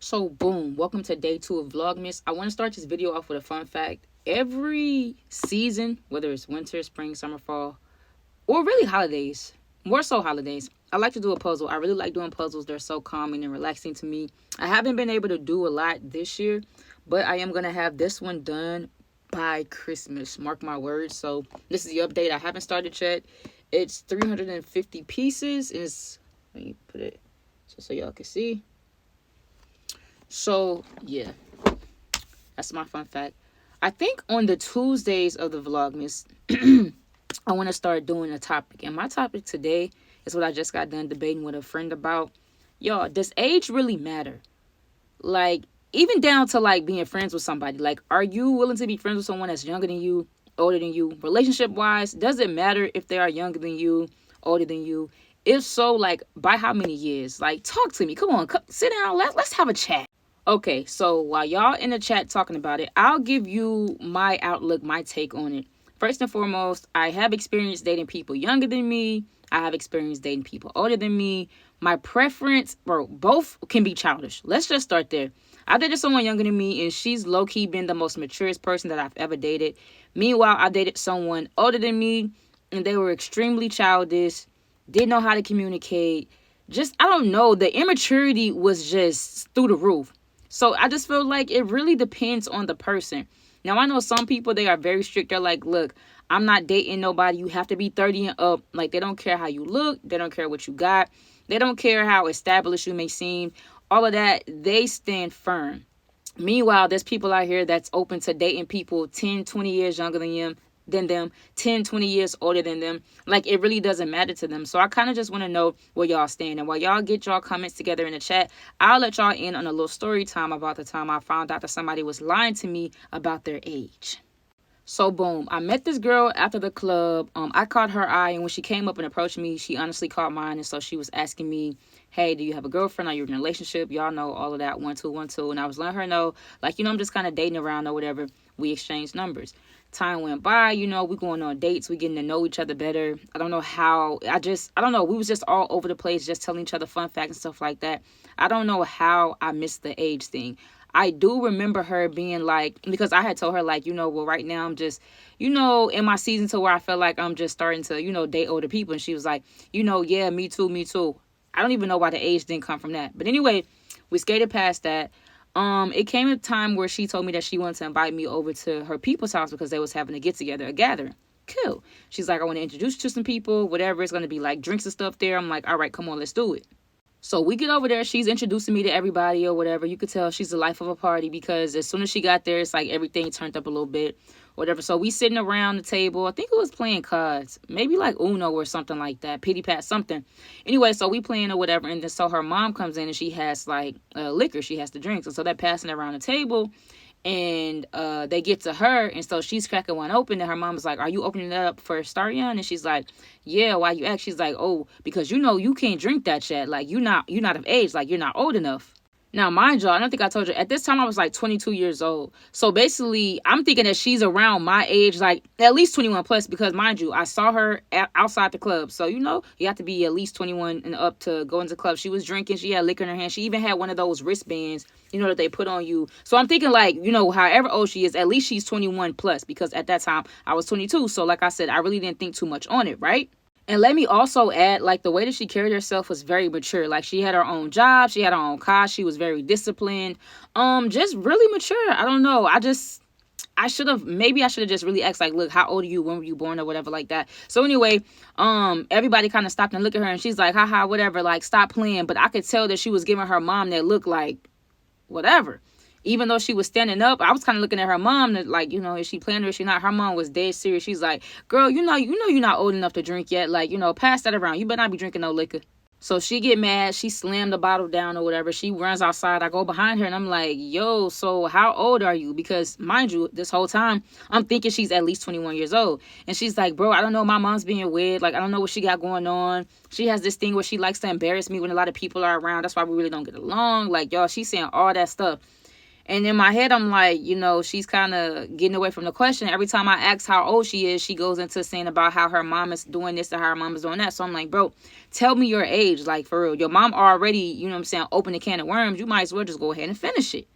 So boom, welcome to day 2 of Vlogmas. I want to start this video off with a fun fact. Every season, whether it's winter, spring, summer, fall, or really holidays, more so holidays, I like to do a puzzle. I really like doing puzzles. They're so calming and relaxing to me. I haven't been able to do a lot this year, but I am going to have this one done by Christmas. Mark my words. So this is the update. I haven't started yet. It's 350 pieces. Let me put it so y'all can see. So, yeah, that's my fun fact. I think on the Tuesdays of the Vlogmas, I want to start doing a topic. And my topic today is what I just got done debating with a friend about. Y'all, does age really matter? Like, even down to, like, being friends with somebody. Like, are you willing to be friends with someone that's younger than you, older than you? Relationship-wise, does it matter if they are younger than you, older than you? If so, like, by how many years? Like, talk to me. Come on, sit down. Let's have a chat. Okay, so while y'all in the chat talking about it, I'll give you my outlook, my take on it. First and foremost, I have experience dating people younger than me. I have experience dating people older than me. My preference, bro, both can be childish. Let's just start there. I dated someone younger than me, and she's low-key been the most maturest person that I've ever dated. Meanwhile, I dated someone older than me, and they were extremely childish, didn't know how to communicate. Just, I don't know, the immaturity was just through the roof. So I just feel like it really depends on the person. Now, I know some people, they are very strict. They're like, look, I'm not dating nobody. You have to be 30 and up. Like, they don't care how you look. They don't care what you got. They don't care how established you may seem. All of that, they stand firm. Meanwhile, there's people out here that's open to dating people 10, 20 years younger than them, 10, 20 years older than them. Like, it really doesn't matter to them. So I kind of just want to know where y'all stand. And while y'all get y'all comments together in the chat, I'll let y'all in on a little story time about the time I found out that somebody was lying to me about their age. So boom, I met this girl after the club. I caught her eye, and when she came up and approached me, she honestly caught mine. And so she was asking me, hey, do you have a girlfriend? Are you in a relationship? Y'all know all of that, 1, 2, 1, 2. And I was letting her know, like, I'm just kind of dating around or whatever. We exchanged numbers. Time went by, we going on dates, we getting to know each other better. I don't know how, I don't know, we was just all over the place, just telling each other fun facts and stuff like that. I don't know how I missed the age thing. I do remember her being like, because I had told her, like, well, right now I'm just, in my season to where I felt like I'm just starting to, date older people. And she was like, yeah, me too. I don't even know why the age didn't come from that. But anyway, we skated past that. It came a time where she told me that she wanted to invite me over to her people's house because they was having a get-together, a gathering. Cool. She's like, I want to introduce you to some people, whatever. It's going to be like drinks and stuff there. I'm like, all right, come on, let's do it. So we get over there. She's introducing me to everybody or whatever. You could tell she's the life of a party because as soon as she got there, it's like everything turned up a little bit, whatever. So we sitting around the table. I think it was playing cards, maybe like Uno or something like that, pity pat something. Anyway, so we playing or whatever, and then so her mom comes in and she has like liquor. She has the drinks, and so they're passing it around the table. And they get to her, and so she's cracking one open, and her mom is like, are you opening that up for Starion? And she's like, yeah, why you ask? She's like, oh, because you can't drink that shit. Like, you're not of age, like you're not old enough. Now, mind you, I don't think I told you, at this time I was like 22 years old. So basically, I'm thinking that she's around my age, like at least 21 plus, because mind you, I saw her outside the club. So, you have to be at least 21 and up to go into the club. She was drinking. She had liquor in her hand. She even had one of those wristbands, that they put on you. So I'm thinking like, however old she is, at least she's 21 plus, because at that time I was 22. So like I said, I really didn't think too much on it, right? And let me also add, like, the way that she carried herself was very mature. Like, she had her own job. She had her own car. She was very disciplined. Just really mature. I don't know. I should have just really asked, like, look, how old are you? When were you born or whatever like that? So anyway, everybody kind of stopped and looked at her, and she's like, haha, whatever, like, stop playing. But I could tell that she was giving her mom that look like, whatever. Even though she was standing up, I was kind of looking at her mom, like, is she playing or is she not? Her mom was dead serious. She's like, girl, you're not old enough to drink yet. Like, pass that around. You better not be drinking no liquor. So she get mad. She slammed the bottle down or whatever. She runs outside. I go behind her and I'm like, yo, so how old are you? Because mind you, this whole time, I'm thinking she's at least 21 years old. And she's like, bro, I don't know. My mom's being weird. Like, I don't know what she got going on. She has this thing where she likes to embarrass me when a lot of people are around. That's why we really don't get along. Like, y'all, she's saying all that stuff. And in my head, I'm like, she's kind of getting away from the question. Every time I ask how old she is, she goes into saying about how her mom is doing this and how her mom is doing that. So I'm like, bro, tell me your age. Like, for real. Your mom already, opened a can of worms. You might as well just go ahead and finish it.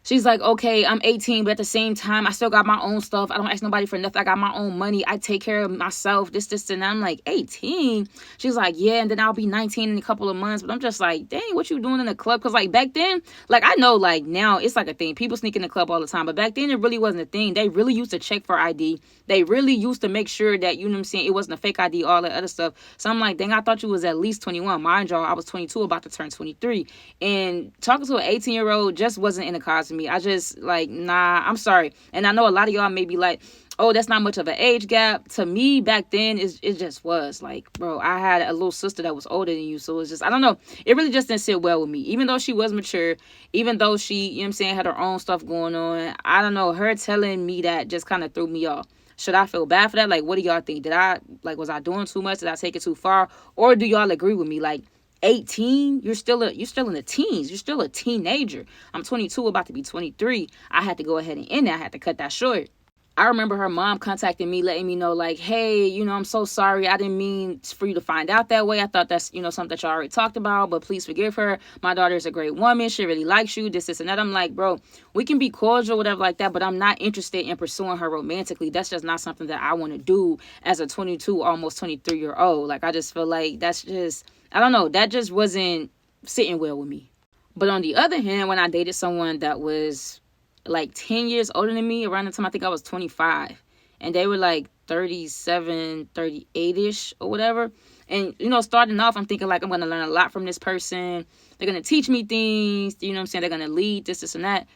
She's like, okay, I'm 18, but at the same time, I still got my own stuff. I don't ask nobody for nothing. I got my own money. I take care of myself, this, and that. I'm like, 18? She's like, yeah, and then I'll be 19 in a couple of months. But I'm just like, dang, what you doing in the club? Because, like, back then, like, I know, like, now it's like a thing. People sneak in the club all the time. But back then, it really wasn't a thing. They really used to check for ID. They really used to make sure that, it wasn't a fake ID, all that other stuff. So I'm like, dang, I thought you was at least 21. Mind y'all, I was 22, about to turn 23. And talking to an 18-year-old just wasn't in the cards for me. I just, like, nah, I'm sorry. And I know a lot of y'all may be like, oh, that's not much of an age gap. To me, back then, it just was. Like, bro, I had a little sister that was older than you. So it's just, I don't know. It really just didn't sit well with me. Even though she was mature, even though she, had her own stuff going on. I don't know. Her telling me that just kind of threw me off. Should I feel bad for that? Like, what do y'all think? Was I doing too much? Did I take it too far? Or do y'all agree with me? Like, 18, you're still in the teens. You're still a teenager. I'm 22, about to be 23. I had to go ahead and end it. I had to cut that short. I remember her mom contacting me, letting me know, like, hey, I'm so sorry. I didn't mean for you to find out that way. I thought that's, something that y'all already talked about, but please forgive her. My daughter's a great woman. She really likes you, this, and that. I'm like, bro, we can be cordial, whatever like that, but I'm not interested in pursuing her romantically. That's just not something that I want to do as a 22, almost 23-year-old. Like, I just feel like that's just, I don't know, that just wasn't sitting well with me. But on the other hand, when I dated someone that was like 10 years older than me, around the time I think I was 25, and they were like 37, 38-ish or whatever. And, starting off, I'm thinking like, I'm going to learn a lot from this person. They're going to teach me things, They're going to lead this, and that.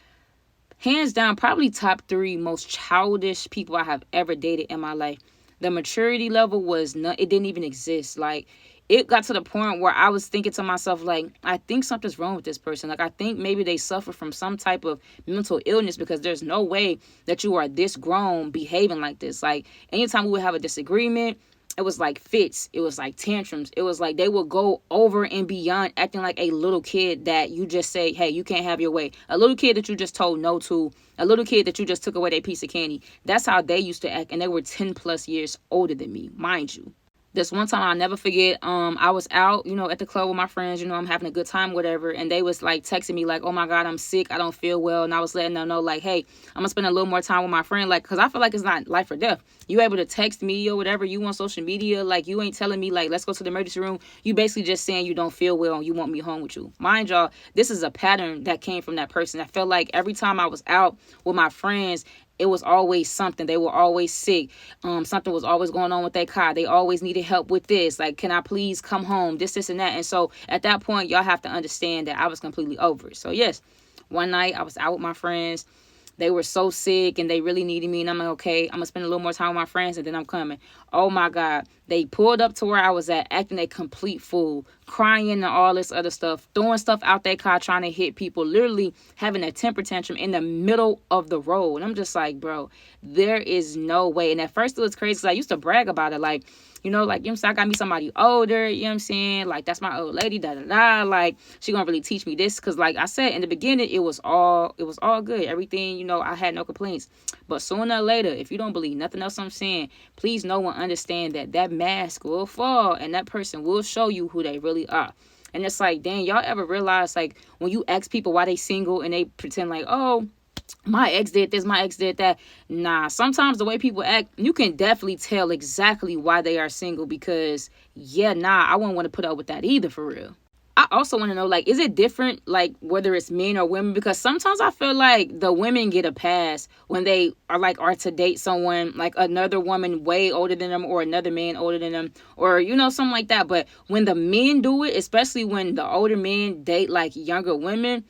Hands down, probably top 3 most childish people I have ever dated in my life. The maturity level was not, it didn't even exist. Like, it got to the point where I was thinking to myself, like, I think something's wrong with this person. Like, I think maybe they suffer from some type of mental illness, because there's no way that you are this grown behaving like this. Like, anytime we would have a disagreement, it was like fits. It was like tantrums. It was like they would go over and beyond, acting like a little kid that you just say, hey, you can't have your way. A little kid that you just told no to. A little kid that you just took away their piece of candy. That's how they used to act. And they were 10 plus years older than me, mind you. This one time I'll never forget, I was out, at the club with my friends, I'm having a good time, whatever. And they was like texting me like, oh my God, I'm sick. I don't feel well. And I was letting them know like, hey, I'm gonna spend a little more time with my friend. Like, cause I feel like it's not life or death. You able to text me or whatever you on social media. Like, you ain't telling me like, let's go to the emergency room. You basically just saying you don't feel well and you want me home with you. Mind y'all, this is a pattern that came from that person. I felt like every time I was out with my friends, it was always something. They were always sick. Something was always going on with their car. They always needed help with this. Like, can I please come home? This, and that. And so at that point, y'all have to understand that I was completely over it. So yes, one night I was out with my friends. They were so sick and they really needed me. And I'm like, okay, I'm going to spend a little more time with my friends and then I'm coming. Oh my God. They pulled up to where I was at, acting a complete fool, crying and all this other stuff, throwing stuff out their car, trying to hit people, literally having a temper tantrum in the middle of the road. And I'm just like, bro, there is no way. And at first it was crazy because I used to brag about it. Like, I got me somebody older, like, that's my old lady, like, she gonna really teach me this, because, like I said, in the beginning, it was all good, everything, I had no complaints, but sooner or later, if you don't believe nothing else I'm saying, please know and understand that mask will fall, and that person will show you who they really are. And it's like, dang, y'all ever realize, like, when you ask people why they single, and they pretend like, oh, my ex did this, my ex did that. Nah, sometimes the way people act, you can definitely tell exactly why they are single, because, I wouldn't want to put up with that either, for real. I also want to know, like, is it different, like, whether it's men or women? Because sometimes I feel like the women get a pass when they are to date someone, like another woman way older than them, or another man older than them, or, something like that. But when the men do it, especially when the older men date, like, younger women,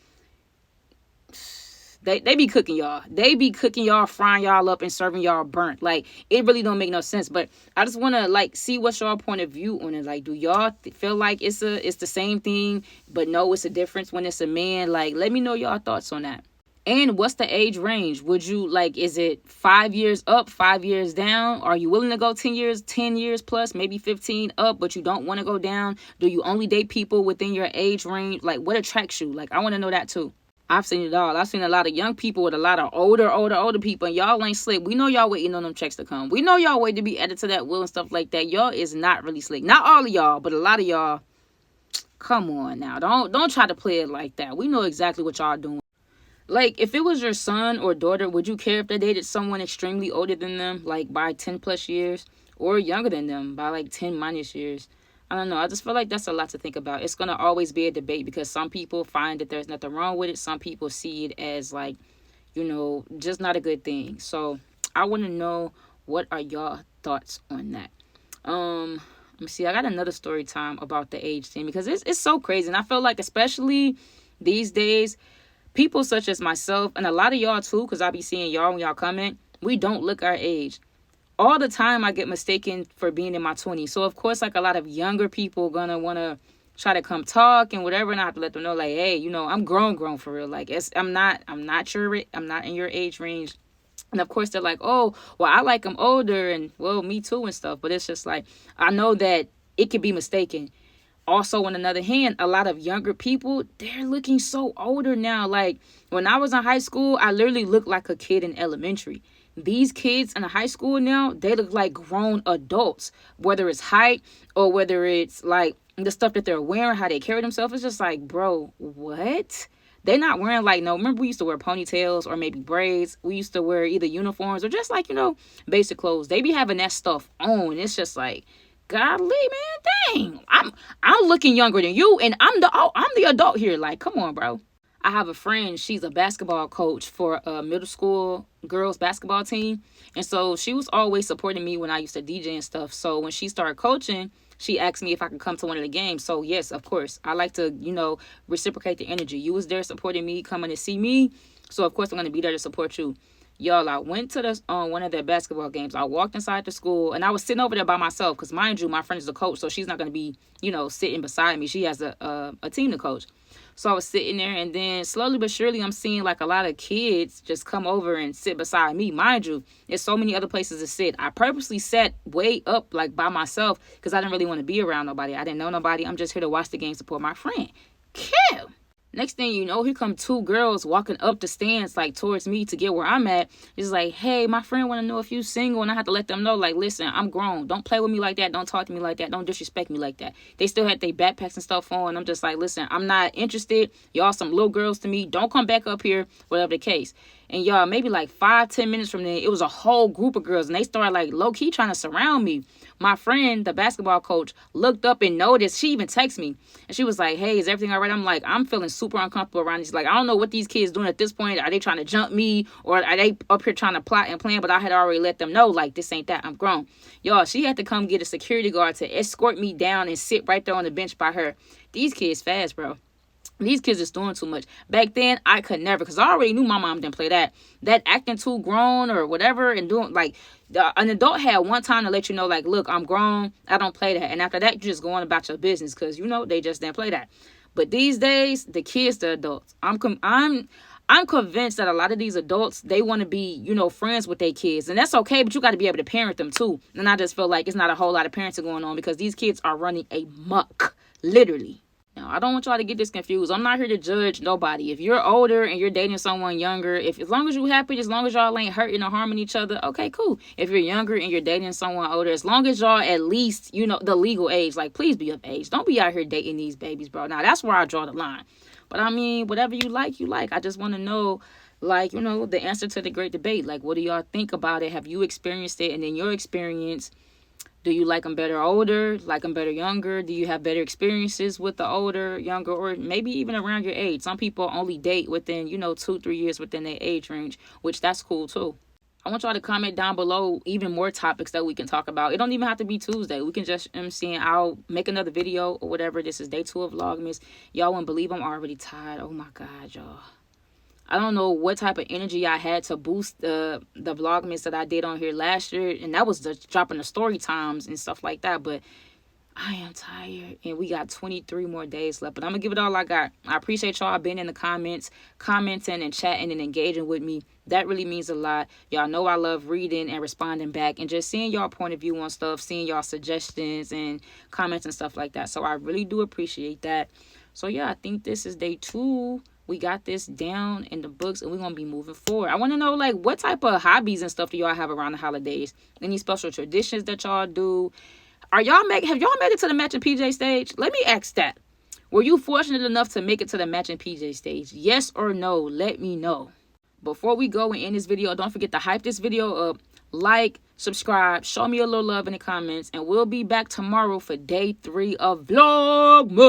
They be cooking y'all. They be cooking y'all, frying y'all up, and serving y'all burnt. Like, it really don't make no sense. But I just want to, like, see what's y'all point of view on it. Like, do y'all feel like it's the same thing, but no, it's a difference when it's a man? Like, let me know y'all thoughts on that. And what's the age range? Would you, like, is it 5 years up, 5 years down? Are you willing to go 10 years plus, maybe 15 up, but you don't want to go down? Do you only date people within your age range? Like, what attracts you? Like, I want to know that too. I've seen it all. I've seen a lot of young people with a lot of older people, and y'all ain't slick. We know y'all waiting on them checks to come. We know y'all waiting to be added to that will and stuff like that. Y'all is not really slick. Not all of y'all, but a lot of y'all. Come on now. Don't try to play it like that. We know exactly what y'all doing. Like, if it was your son or daughter, would you care if they dated someone extremely older than them, like by 10 plus years, or younger than them by like 10 minus years? I don't know. I just feel like that's a lot to think about. It's going to always be a debate because some people find that there's nothing wrong with it. Some people see it as like, just not a good thing. So I want to know, what are y'all thoughts on that? Let me see. I got another story time about the age thing because it's so crazy. And I feel like especially these days, people such as myself and a lot of y'all too, because I be seeing y'all when y'all comment, we don't look our age. All the time I get mistaken for being in my 20s. So of course, like a lot of younger people gonna want to try to come talk and whatever, and I have to let them know like, hey, I'm grown for real. Like I'm not in your age range. And of course they're like, oh, well, I like them older, and well, me too and stuff. But it's just like, I know that it can be mistaken. Also, on another hand, a lot of younger people, they're looking so older now. Like, when I was in high school, I literally looked like a kid in elementary. These kids in high school now, they look like grown adults. Whether it's height or whether it's, like, the stuff that they're wearing, how they carry themselves. It's just like, bro, what? They're not wearing, like, no, remember we used to wear ponytails or maybe braids. We used to wear either uniforms or just, like, basic clothes. They be having that stuff on. It's just like, golly, man, dang. I'm looking younger than you, and I'm the adult here. Like, come on, bro. I have a friend. She's a basketball coach for a middle school girls basketball team, and so she was always supporting me when I used to DJ and stuff. So when she started coaching, she asked me if I could come to one of the games. So yes, of course, I like to reciprocate the energy. You was there supporting me, coming to see me, so of course I'm gonna be there to support you. Y'all, I went to one of their basketball games. I walked inside the school, and I was sitting over there by myself because, mind you, my friend is a coach, so she's not going to be, sitting beside me. She has a team to coach. So I was sitting there, and then slowly but surely, I'm seeing, like, a lot of kids just come over and sit beside me. Mind you, there's so many other places to sit. I purposely sat way up, like, by myself because I didn't really want to be around nobody. I didn't know nobody. I'm just here to watch the game, support my friend. Kill. Next thing you know, here come two girls walking up the stands, like, towards me to get where I'm at. It's like, hey, my friend want to know if you single. And I have to let them know, like, listen, I'm grown. Don't play with me like that. Don't talk to me like that. Don't disrespect me like that. They still had their backpacks and stuff on. I'm just like, listen, I'm not interested. Y'all some little girls to me. Don't come back up here, whatever the case. And y'all, maybe like 5-10 minutes from there, it was a whole group of girls. And they started, like, low-key trying to surround me. My friend, the basketball coach, looked up and noticed. She even texted me. And she was like, hey, is everything all right? I'm like, I'm feeling super uncomfortable around these. Like, I don't know what these kids doing at this point. Are they trying to jump me? Or are they up here trying to plot and plan? But I had already let them know, like, this ain't that. I'm grown. Y'all, she had to come get a security guard to escort me down and sit right there on the bench by her. These kids fast, bro. These kids is doing too much. Back then, I could never, because I already knew my mom didn't play that. That acting too grown or whatever and doing, like, an adult had one time to let you know, like, look, I'm grown. I don't play that. And after that, you just go on about your business because, they just didn't play that. But these days, the kids, the adults, I'm convinced that a lot of these adults, they want to be, friends with their kids. And that's okay, but you got to be able to parent them too. And I just feel like it's not a whole lot of parenting going on because these kids are running amok, literally. Now, I don't want y'all to get this confused. I'm not here to judge nobody. If you're older and you're dating someone younger, as long as you happy, as long as y'all ain't hurting or harming each other, okay, cool. If you're younger and you're dating someone older, as long as y'all at least, the legal age, like, please be of age. Don't be out here dating these babies, bro. Now, that's where I draw the line. But, I mean, whatever you like, you like. I just want to know, like, the answer to the great debate. Like, what do y'all think about it? Have you experienced it? And in your experience, do you like them better older, like them better younger? Do you have better experiences with the older, younger, or maybe even around your age? Some people only date within, 2-3 years within their age range, which that's cool too. I want y'all to comment down below even more topics that we can talk about. It don't even have to be Tuesday. We can just, I'll make another video or whatever. This is day 2 of Vlogmas. Y'all wouldn't believe I'm already tired. Oh my God, y'all. I don't know what type of energy I had to boost the Vlogmas that I did on here last year. And that was just dropping the story times and stuff like that. But I am tired. And we got 23 more days left. But I'm going to give it all I got. I appreciate y'all being in the comments, commenting and chatting and engaging with me. That really means a lot. Y'all know I love reading and responding back. And just seeing y'all point of view on stuff. Seeing y'all suggestions and comments and stuff like that. So I really do appreciate that. So yeah, I think this is day 2 We got this down in the books, and we're gonna be moving forward. I want to know, like, what type of hobbies and stuff do y'all have around the holidays? Any special traditions that y'all do? Have y'all made it to the matching PJ stage? Let me ask that. Were you fortunate enough to make it to the matching PJ stage? Yes or no? Let me know. Before we go and end this video, don't forget to hype this video up, like, subscribe, show me a little love in the comments, and we'll be back tomorrow for day 3 of Vlogmas.